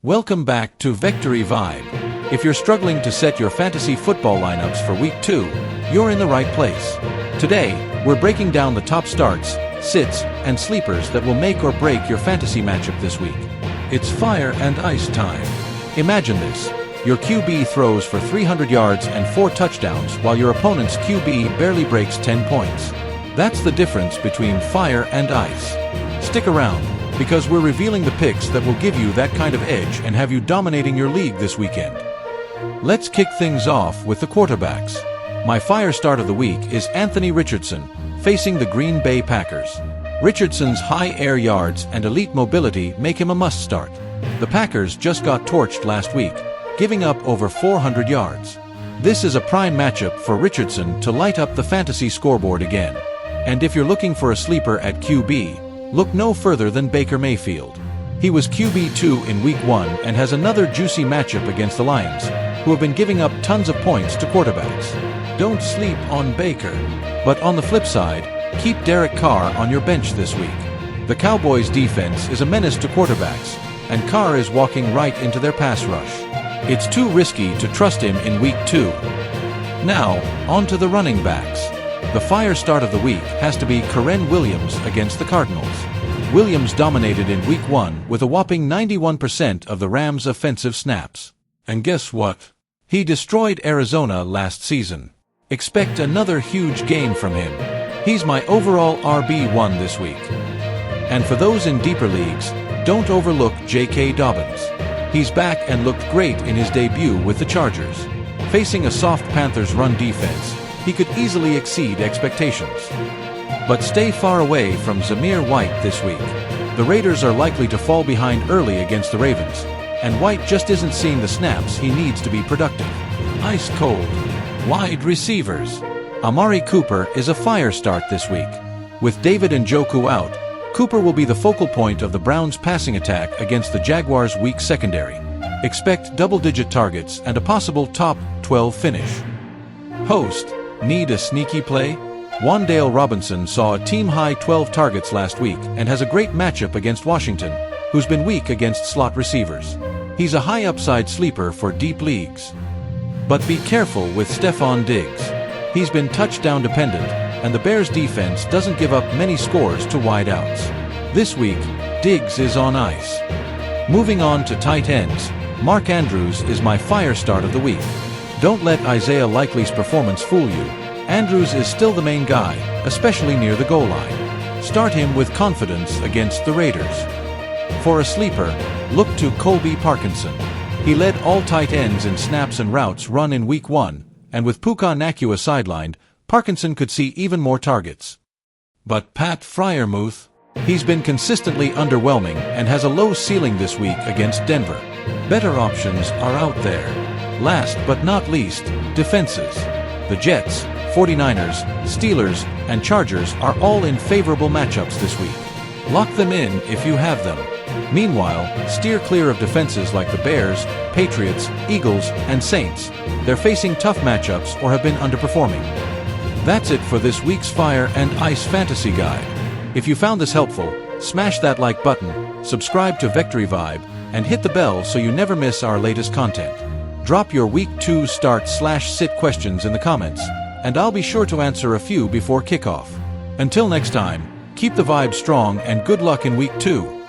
Welcome back to Victory Vibe. If you're struggling to set your fantasy football lineups for Week 2, you're in the right place. Today, we're breaking down the top starts, sits, and sleepers that will make or break your fantasy matchup this week. It's fire and ice time. Imagine this. Your QB throws for 300 yards and 4 touchdowns while your opponent's QB barely breaks 10 points. That's the difference between fire and ice. Stick around, because we're revealing the picks that will give you that kind of edge and have you dominating your league this weekend. Let's kick things off with the quarterbacks. My fire start of the week is Anthony Richardson, facing the Green Bay Packers. Richardson's high air yards and elite mobility make him a must-start. The Packers just got torched last week, giving up over 400 yards. This is a prime matchup for Richardson to light up the fantasy scoreboard again. And if you're looking for a sleeper at QB, look no further than Baker Mayfield. He was QB2 in Week 1 and has another juicy matchup against the Lions, who have been giving up tons of points to quarterbacks. Don't sleep on Baker. But on the flip side, keep Derek Carr on your bench this week. The Cowboys' defense is a menace to quarterbacks, and Carr is walking right into their pass rush. It's too risky to trust him in Week 2. Now, on to the running backs. The fire start of the week has to be Kyren Williams against the Cardinals. Williams dominated in Week 1 with a whopping 91% of the Rams' offensive snaps. And guess what? He destroyed Arizona last season. Expect another huge game from him. He's my overall RB1 this week. And for those in deeper leagues, don't overlook J.K. Dobbins. He's back and looked great in his debut with the Chargers. Facing a soft Panthers run defense, he could easily exceed expectations. But stay far away from Zamir White this week. The Raiders are likely to fall behind early against the Ravens, and White just isn't seeing the snaps he needs to be productive. Ice cold. Wide receivers. Amari Cooper is a fire start this week. With David Njoku out, Cooper will be the focal point of the Browns' passing attack against the Jaguars' weak secondary. Expect double-digit targets and a possible top 12 finish. Host. Need a sneaky play? Wan'Dale Robinson saw a team-high 12 targets last week and has a great matchup against Washington, who's been weak against slot receivers. He's a high-upside sleeper for deep leagues. But be careful with Stephon Diggs. He's been touchdown dependent, and the Bears' defense doesn't give up many scores to wideouts. This week, Diggs is on ice. Moving on to tight ends, Mark Andrews is my fire start of the week. Don't let Isaiah Likely's performance fool you. Andrews is still the main guy, especially near the goal line. Start him with confidence against the Raiders. For a sleeper, look to Colby Parkinson. He led all tight ends in snaps and routes run in Week 1, and with Puka Nacua sidelined, Parkinson could see even more targets. But Pat Freiermuth, he's been consistently underwhelming and has a low ceiling this week against Denver. Better options are out there. Last but not least, defenses. The Jets, 49ers, Steelers, and Chargers are all in favorable matchups this week. Lock them in if you have them. Meanwhile, steer clear of defenses like the Bears, Patriots, Eagles, and Saints. They're facing tough matchups or have been underperforming. That's it for this week's Fire and Ice Fantasy Guide. If you found this helpful, smash that like button, subscribe to Victory Vibe, and hit the bell so you never miss our latest content. Drop your Week 2 start/sit questions in the comments, and I'll be sure to answer a few before kickoff. Until next time, keep the vibe strong and good luck in Week 2.